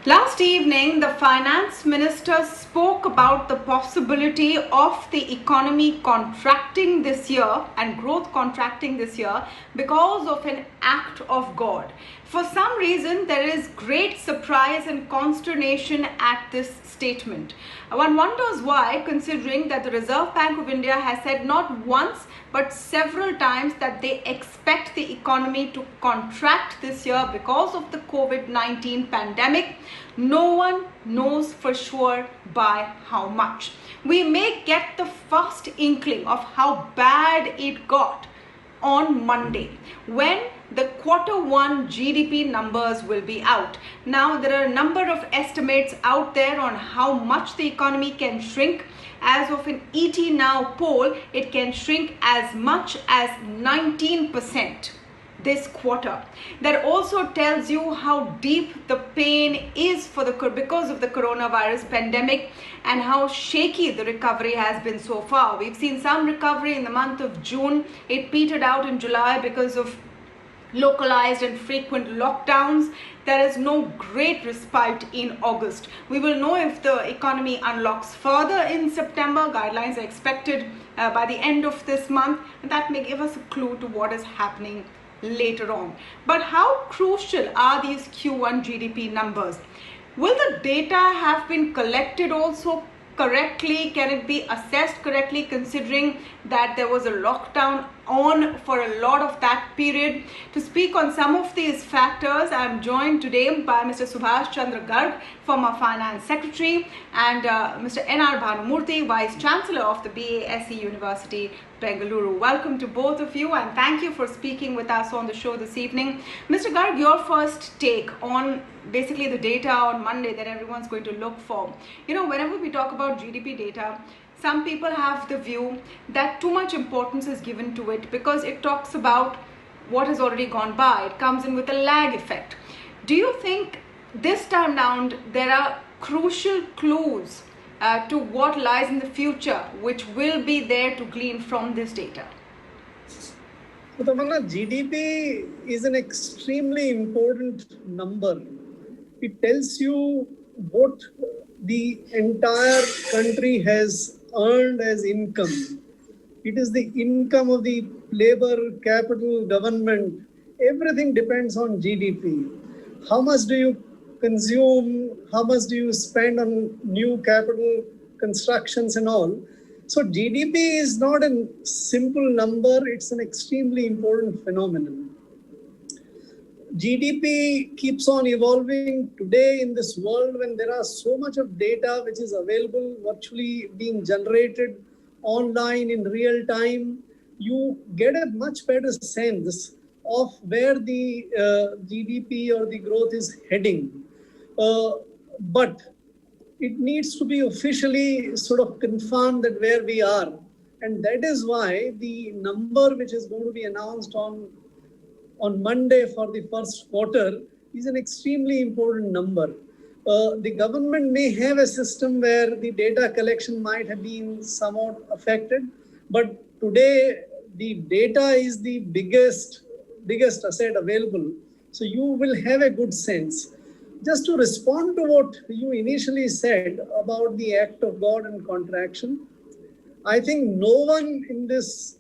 Last evening, the finance minister spoke about the possibility of the economy contracting this year and growth contracting this year because of an act of God. For some reason, there is great surprise and consternation at this statement. One wonders why, considering that the Reserve Bank of India has said not once but several times that they expect the economy to contract this year because of the COVID-19 pandemic. No one knows for sure by how much. We may get the first inkling of how bad it got on Monday when the Q1 GDP numbers will be out. Now, there are a number of estimates out there on how much the economy can shrink. As of an ET Now poll, it can shrink as much as 19% this quarter. That also tells you how deep the pain is because of the coronavirus pandemic and how shaky the recovery has been so far. We've seen some recovery in the month of June. It petered out in July because of localized and frequent lockdowns. There is no great respite in August. We will know if the economy unlocks further in September. Guidelines are expected by the end of this month, and that may give us a clue to what is happening later on. But how crucial are these Q1 GDP numbers? Will the data have been collected also correctly? Can it be assessed correctly, considering that there was a lockdown on for a lot of that period? To speak on some of these factors, I am joined today by Mr. Subhash Chandra Garg, former Finance Secretary, and Mr. N R Bhanumurthy, Vice-Chancellor of the BASE University, Bengaluru. Welcome to both of you, and thank you for speaking with us on the show this evening. Mr. Garg, your first take on basically the data on Monday that everyone's going to look for. You know, whenever we talk about GDP data, some people have the view that too much importance is given to it because it talks about what has already gone by. It comes in with a lag effect. Do you think this time round there are crucial clues to what lies in the future which will be there to glean from this data? So, Tamanna, GDP is an extremely important number. It tells you what the entire country has earned as income. It is the income of the labor, capital, government. Everything depends on GDP. How much do you consume? How much do you spend on new capital constructions and all? So GDP is not a simple number. It's an extremely important phenomenon. GDP keeps on evolving today in this world when there are so much of data which is available, virtually being generated online in real time. You get a much better sense of where the GDP or the growth is heading. But it needs to be officially sort of confirmed that where we are. And that is why the number which is going to be announced on Monday for the first quarter is an extremely important number. The government may have a system where the data collection might have been somewhat affected, but today the data is the biggest asset available. So you will have a good sense. Just to respond to what you initially said about the act of God and contraction, I think no one in this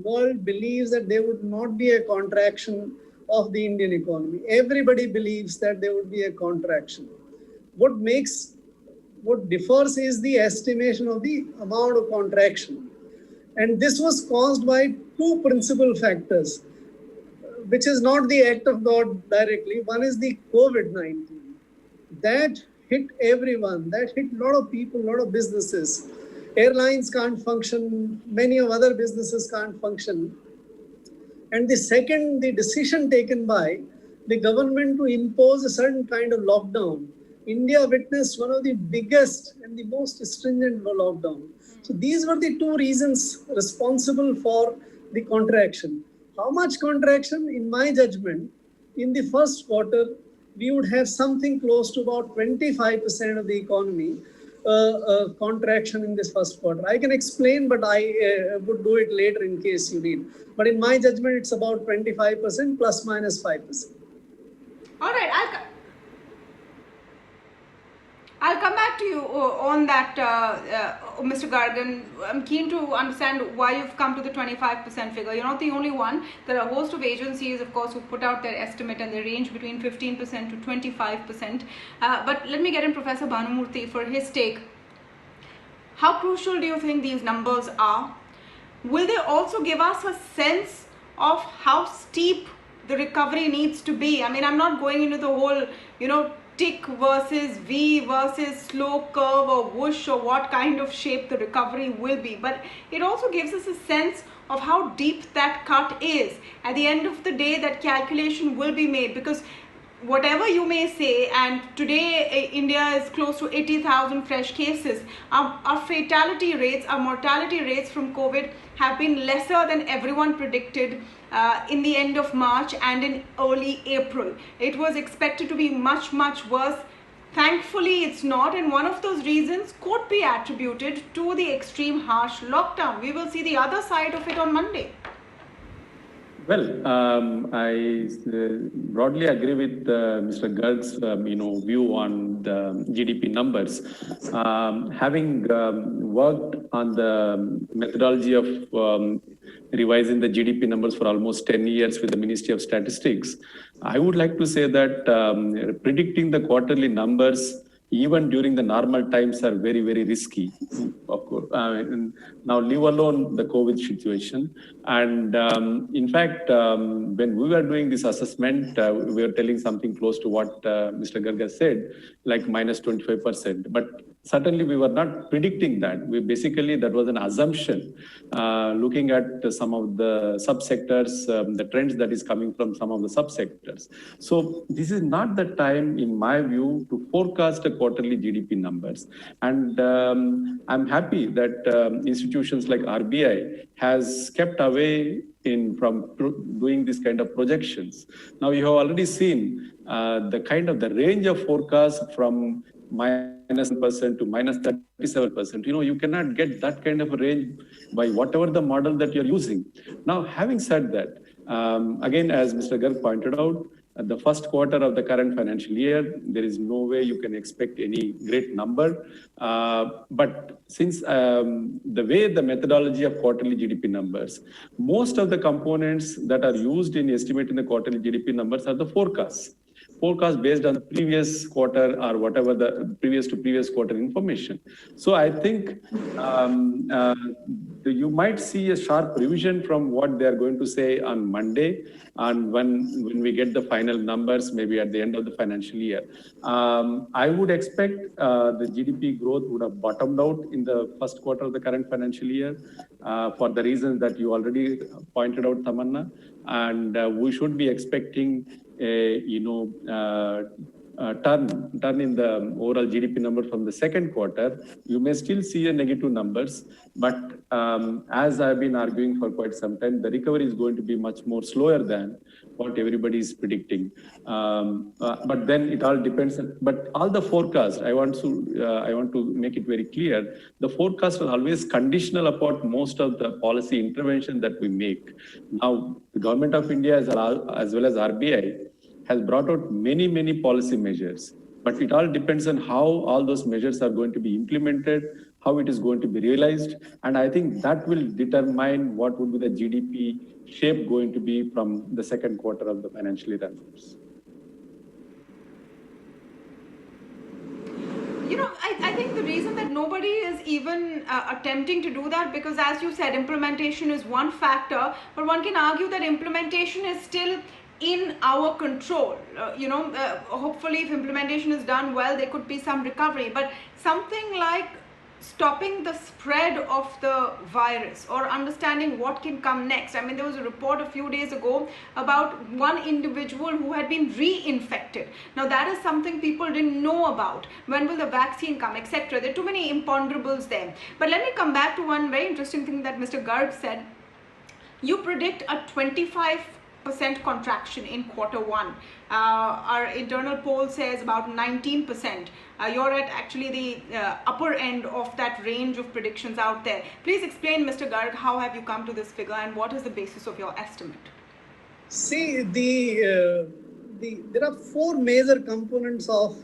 world believes that there would not be a contraction of the Indian economy. Everybody believes that there would be a contraction. What differs is the estimation of the amount of contraction. And this was caused by two principal factors, which is not the act of God directly. One is the COVID-19. That hit everyone. That hit a lot of people, a lot of businesses. Airlines can't function, many of other businesses can't function. And the second, the decision taken by the government to impose a certain kind of lockdown. India witnessed one of the biggest and the most stringent lockdown. So these were the two reasons responsible for the contraction. How much contraction? In my judgment, in the first quarter, we would have something close to about 25% of the economy contraction in this first quarter. I can explain, but I would do it later in case you need. But in my judgment, it's about 25% plus minus 5%. All right, to you on that, Mr. Garg, and I'm keen to understand why you've come to the 25% figure. You're not the only one. There are a host of agencies, of course, who put out their estimate, and they range between 15% to 25%. But let me get in Professor Bhanumurthy for his take. How crucial do you think these numbers are? Will they also give us a sense of how steep the recovery needs to be? I mean, I'm not going into the whole, tick versus V versus slow curve or whoosh or what kind of shape the recovery will be. But it also gives us a sense of how deep that cut is. At the end of the day, that calculation will be made, because whatever you may say, and today India is close to 80,000 fresh cases, our fatality rates, our mortality rates from COVID have been lesser than everyone predicted in the end of March and in early April. It was expected to be much, much worse. Thankfully, it's not, and one of those reasons could be attributed to the extreme harsh lockdown. We will see the other side of it on Monday. Well, I broadly agree with Mr. Garg's, view on the GDP numbers. Having worked on the methodology of revising the GDP numbers for almost 10 years with the Ministry of Statistics, I would like to say that predicting the quarterly numbers even during the normal times are very, very risky, of course. Now, leave alone the COVID situation. And in fact, when we were doing this assessment, we were telling something close to what Mr. Garg has said, like minus 25%. But certainly we were not predicting that. That was an assumption, looking at some of the subsectors, the trends that is coming from some of the subsectors. So this is not the time, in my view, to forecast a quarterly GDP numbers. And I'm happy that institutions like RBI has kept away from doing this kind of projections. Now you have already seen the range of forecast from -1% to -37%. You cannot get that kind of a range by whatever the model that you're using. Now, having said that, again, as Mr. Garg pointed out, the first quarter of the current financial year, there is no way you can expect any great number. But since the way the methodology of quarterly GDP numbers, most of the components that are used in estimating the quarterly GDP numbers are the forecasts based on the previous quarter or whatever the previous to previous quarter information. So I think you might see a sharp revision from what they are going to say on Monday, and when we get the final numbers, maybe at the end of the financial year. I would expect the GDP growth would have bottomed out in the first quarter of the current financial year for the reasons that you already pointed out, Tamanna, and we should be expecting a turn in the overall GDP number from the second quarter. You may still see a negative numbers, but as I've been arguing for quite some time, the recovery is going to be much more slower than what everybody is predicting. But then it all depends. But all the forecasts, I want to make it very clear, the forecasts are always conditional upon most of the policy intervention that we make. Now, the Government of India as well as RBI has brought out many, many policy measures, but it all depends on how all those measures are going to be implemented, how it is going to be realized. And I think that will determine what would be the GDP shape going to be from the second quarter of the financial year onwards. I think the reason that nobody is even attempting to do that, because as you said, implementation is one factor, but one can argue that implementation is still in our control. Hopefully if implementation is done well, there could be some recovery, but something like stopping the spread of the virus or understanding what can come next. I mean, there was a report a few days ago about one individual who had been reinfected. Now that is something people didn't know about. When will the vaccine come, etc. There are too many imponderables there. But let me come back to one very interesting thing that Mr. Garg said. You predict a 25% contraction in quarter one. Our internal poll says about 19%. You're at actually the upper end of that range of predictions out there. Please explain, Mr. Garg, how have you come to this figure and what is the basis of your estimate? See, the there are four major components of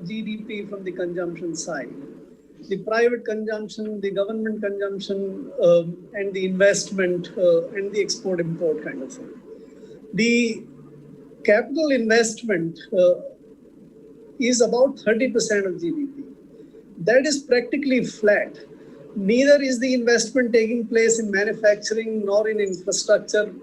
GDP from the consumption side: the private consumption, the government consumption, and the investment and the export-import kind of thing. The capital investment is about 30% of GDP. That is practically flat. Neither is the investment taking place in manufacturing nor in infrastructure,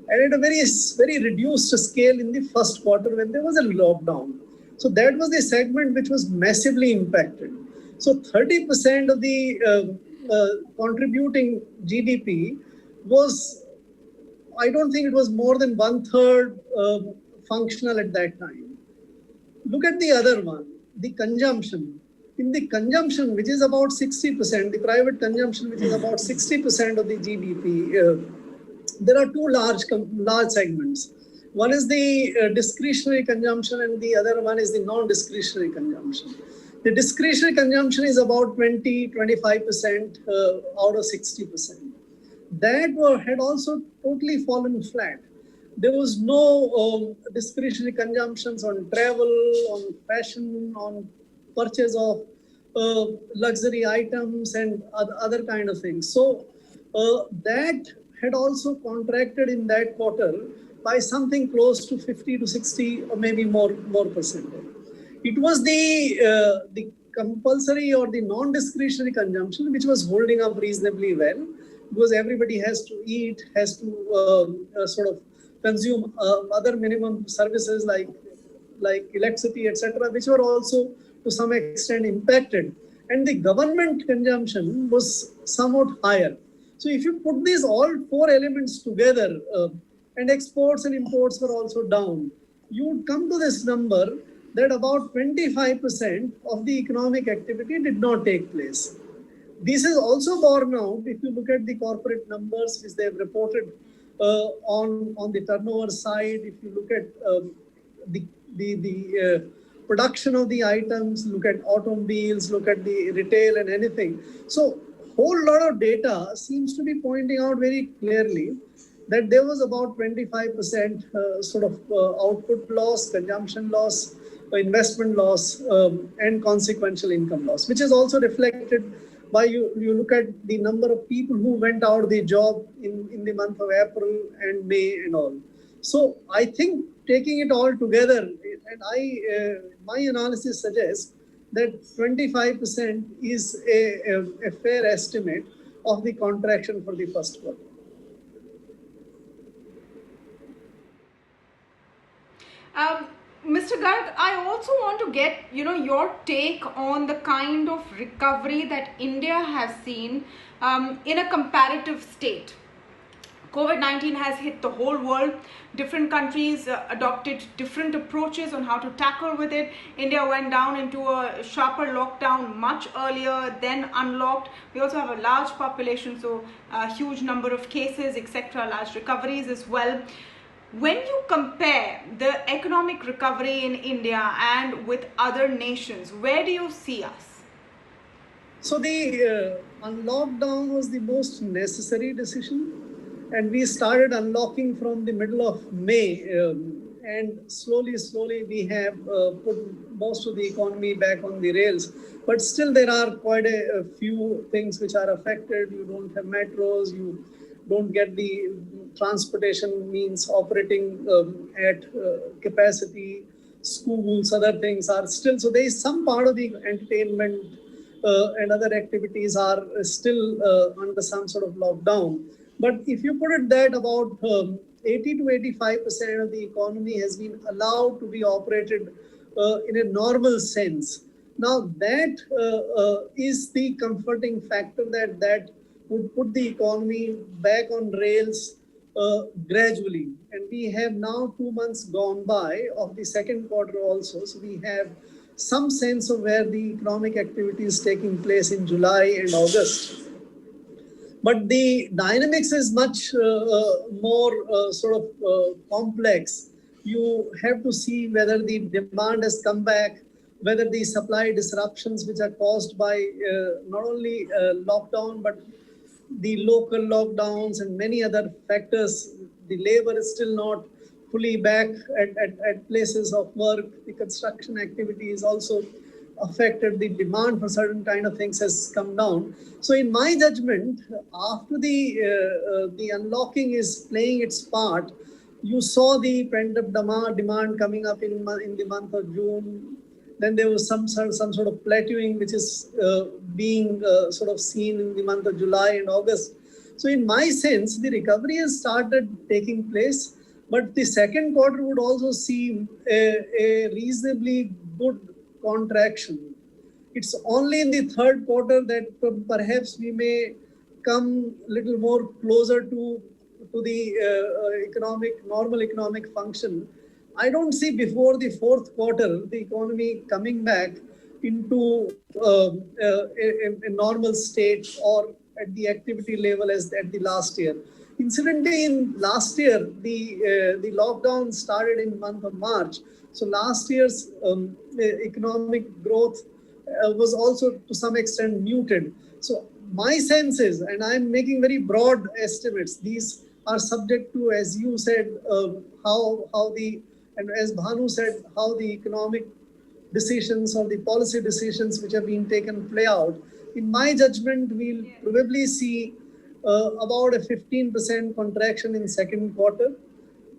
and at a very reduced scale in the first quarter when there was a lockdown. So that was the segment which was massively impacted. So 30% of the contributing GDP was, I don't think it was more than 1/3 functional at that time. Look at the other one, the consumption. In the consumption, which is about 60%, the private consumption, which is about 60% of the GDP, there are two large segments. One is the discretionary consumption and the other one is the non-discretionary consumption. The discretionary consumption is about 20-25% out of 60%. That had also totally fallen flat. There was no discretionary consumptions on travel, on fashion, on purchase of luxury items and other kind of things. So that had also contracted in that quarter by something close to 50 to 60 or maybe more percent. It was the compulsory or the non-discretionary consumption which was holding up reasonably well, because everybody has to eat, has to sort of consume other minimum services like electricity, etc., which were also to some extent impacted. And the government consumption was somewhat higher. So if you put these all four elements together, and exports and imports were also down, you would come to this number that about 25% of the economic activity did not take place. This is also borne out if you look at the corporate numbers which they have reported on the turnover side. If you look at the production of the items, look at automobiles, look at the retail and anything. So whole lot of data seems to be pointing out very clearly that there was about 25% sort of output loss, consumption loss, investment loss, and consequential income loss, which is also reflected by you look at the number of people who went out of the job in the month of April and May and all. So I think taking it all together, and my analysis suggests that 25% is a fair estimate of the contraction for the first quarter. Mr. Garg, I also want to get your take on the kind of recovery that India has seen in a comparative state. COVID-19 has hit the whole world. Different countries adopted different approaches on how to tackle with it. India went down into a sharper lockdown much earlier, then unlocked. We also have a large population, so a huge number of cases, etc., large recoveries as well. When you compare the economic recovery in India and with other nations, where do you see us? So the lockdown was the most necessary decision. And we started unlocking from the middle of May, and slowly we have put most of the economy back on the rails. But still there are quite a few things which are affected. You don't have metros, you don't get the transportation means operating at capacity, schools, other things are still. So there is some part of the entertainment and other activities are still under some sort of lockdown. But if you put it that about 80 to 85% of the economy has been allowed to be operated in a normal sense. Now that is the comforting factor that would put the economy back on rails gradually. And we have now 2 months gone by of the second quarter also. So we have some sense of where the economic activity is taking place in July and August. But the dynamics is much more sort of complex. You have to see whether the demand has come back, whether the supply disruptions which are caused by not only lockdown, but the local lockdowns and many other factors. The labor is still not fully back at places of work. The construction activity is also affected. The demand for certain kind of things has come down. So in my judgment, after the unlocking is playing its part, you saw the pent-up demand coming up in the month of June. Then there was some sort of plateauing, which is being sort of seen in the month of July and August. So in my sense, the recovery has started taking place, but the second quarter would also see a reasonably good contraction. It's only in the third quarter that perhaps we may come a little more closer to the normal economic function. I don't see before the fourth quarter the economy coming back into a normal state or at the activity level as at the last year. Incidentally, in last year, the lockdown started in the month of March. So last year's economic growth was also to some extent muted. So my sense is, and I'm making very broad estimates, these are subject to, as you said, and as Bhanu said, how the economic decisions or the policy decisions which have been taken play out. In my judgment, we'll probably see about a 15% contraction in second quarter,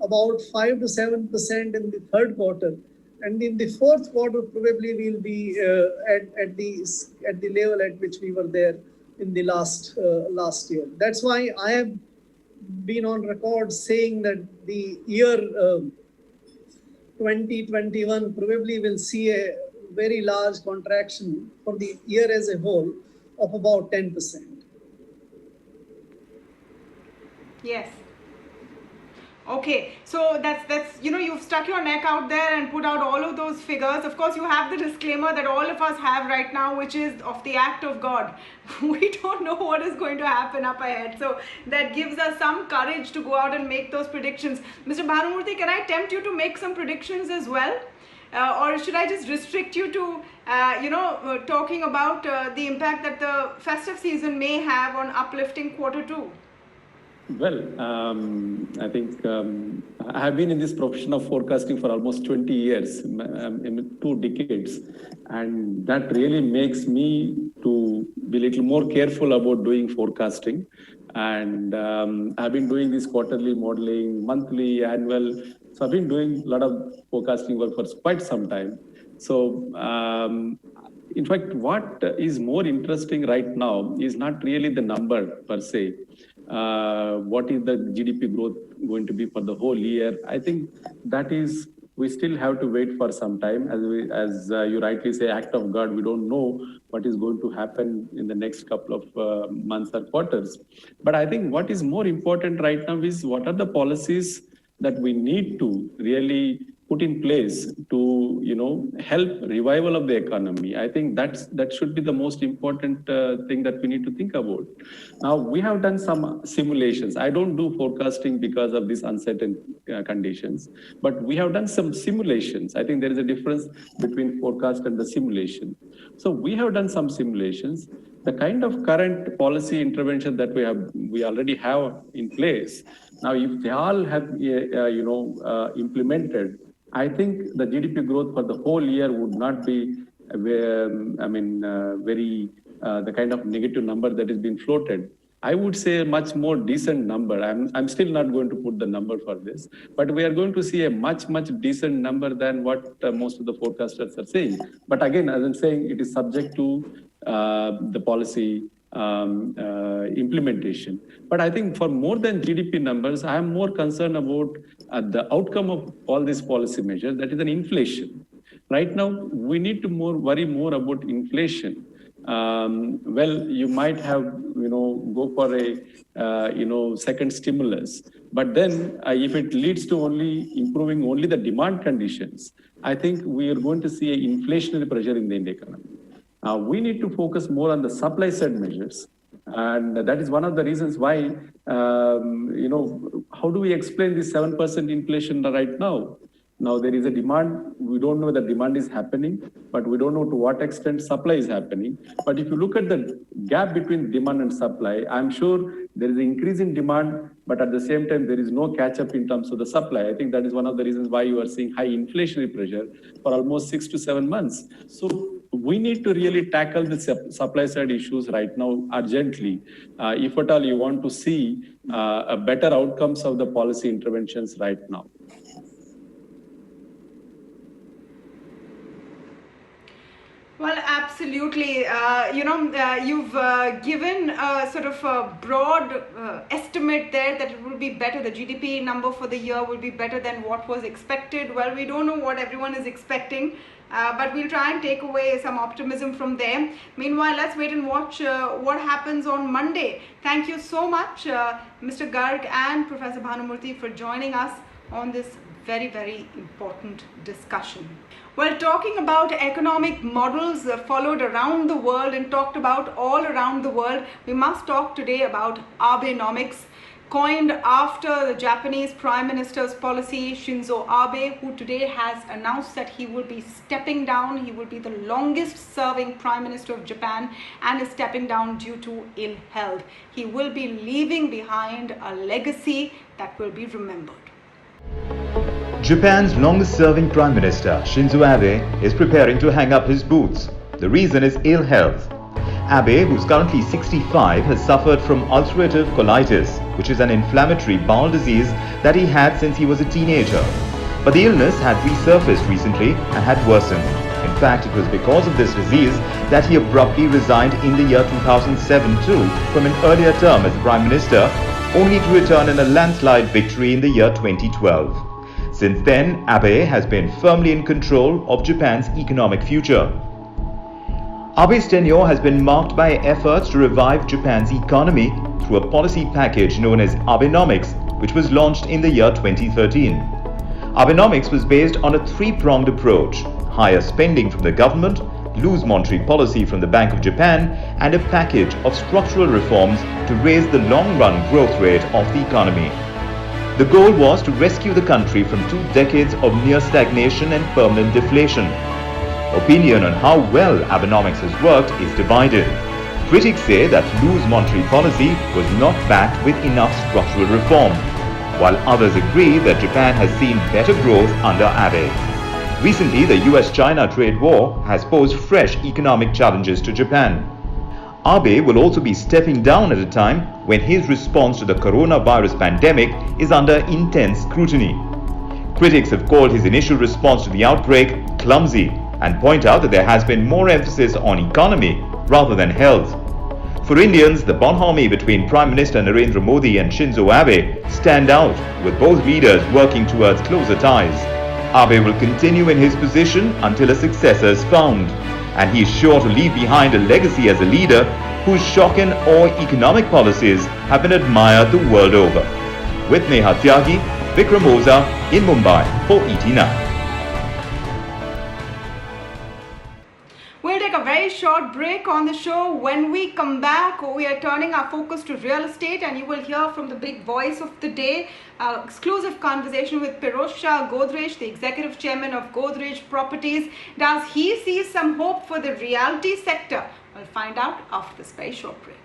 about 5 to 7% in the third quarter, and in the fourth quarter probably we'll be at the level at which we were there in the last year. That's why I have been on record saying that the year 2021 probably will see a very large contraction for the year as a whole of about 10%. Yes. Okay, so that's you've stuck your neck out there and put out all of those figures. Of course, you have the disclaimer that all of us have right now, which is of the act of God. We don't know what is going to happen up ahead, so that gives us some courage to go out and make those predictions. Mr. Bhanumurthy, can I tempt you to make some predictions as well? Or should I just restrict you to, talking about the impact that the festive season may have on uplifting quarter two? Well, I think I have been in this profession of forecasting for almost 20 years, in 2 decades, and that really makes me to be a little more careful about doing forecasting. And I've been doing this quarterly modeling, monthly, annual. So I've been doing a lot of forecasting work for quite some time. So in fact, what is more interesting right now is not really the number per se. What is the GDP growth going to be for the whole year? I think that is, we still have to wait for some time. As you rightly say, act of God, we don't know what is going to happen in the next couple of months or quarters. But I think what is more important right now is what are the policies that we need to really put in place to, help revival of the economy. I think that should be the most important thing that we need to think about. Now, we have done some simulations. I don't do forecasting because of these uncertain conditions, but we have done some simulations. I think there is a difference between forecast and the simulation. So we have done some simulations. The kind of current policy intervention that we already have in place. Now, if they all have, implemented, I think the GDP growth for the whole year would not be, the kind of negative number that is being floated. I would say a much more decent number. I'm still not going to put the number for this, but we are going to see a much decent number than what most of the forecasters are saying. But again, as I'm saying, it is subject to the policy implementation. But I think for more than GDP numbers, I am more concerned about the outcome of all these policy measures, that is an inflation. Right now, we need to worry more about inflation. You might have, go for a, second stimulus. But then if it leads to improving only the demand conditions, I think we are going to see an inflationary pressure in the Indian economy. We need to focus more on the supply side measures. And that is one of the reasons why, how do we explain this 7% inflation right now? Now there is a demand, we don't know the demand is happening, but we don't know to what extent supply is happening. But if you look at the gap between demand and supply, I'm sure there is an increase in demand, but at the same time, there is no catch up in terms of the supply. I think that is one of the reasons why you are seeing high inflationary pressure for almost 6 to 7 months. So we need to really tackle the supply side issues right now urgently. If at all you want to see a better outcomes of the policy interventions right now. Well, absolutely. You've given a sort of a broad estimate there that it will be better. The GDP number for the year will be better than what was expected. Well, we don't know what everyone is expecting, but we'll try and take away some optimism from there. Meanwhile, let's wait and watch what happens on Monday. Thank you so much, Mr. Garg and Professor Bhanumurthy, for joining us on this very, very important discussion. Well, talking about economic models followed around the world and talked about all around the world, we must talk today about Abenomics, coined after the Japanese Prime Minister's policy, Shinzo Abe, who today has announced that he will be stepping down. He will be the longest serving Prime Minister of Japan and is stepping down due to ill health. He will be leaving behind a legacy that will be remembered. Japan's longest-serving Prime Minister, Shinzo Abe, is preparing to hang up his boots. The reason is ill health. Abe, who's currently 65, has suffered from ulcerative colitis, which is an inflammatory bowel disease that he had since he was a teenager. But the illness had resurfaced recently and had worsened. In fact, it was because of this disease that he abruptly resigned in the year 2007 too from an earlier term as Prime Minister, only to return in a landslide victory in the year 2012. Since then, Abe has been firmly in control of Japan's economic future. Abe's tenure has been marked by efforts to revive Japan's economy through a policy package known as Abenomics, which was launched in the year 2013. Abenomics was based on a three-pronged approach: higher spending from the government, loose monetary policy from the Bank of Japan, and a package of structural reforms to raise the long-run growth rate of the economy. The goal was to rescue the country from 2 decades of near stagnation and permanent deflation. Opinion on how well Abenomics has worked is divided. Critics say that loose monetary policy was not backed with enough structural reform, while others agree that Japan has seen better growth under Abe. Recently, the US-China trade war has posed fresh economic challenges to Japan. Abe will also be stepping down at a time when his response to the coronavirus pandemic is under intense scrutiny. Critics have called his initial response to the outbreak clumsy and point out that there has been more emphasis on economy rather than health. For Indians, the bonhomie between Prime Minister Narendra Modi and Shinzo Abe stand out, with both leaders working towards closer ties. Abe will continue in his position until a successor is found, and he is sure to leave behind a legacy as a leader whose shock and awe economic policies have been admired the world over. With Neha Tyagi, Vikram Oza in Mumbai for ET9. We'll take a very short break on the show. When we come back, we are turning our focus to real estate, and you will hear from the big voice of the day. Exclusive conversation with Piroj Shah Godrej, the executive chairman of Godrej Properties. Does he see some hope for the realty sector? We'll find out after this very short break.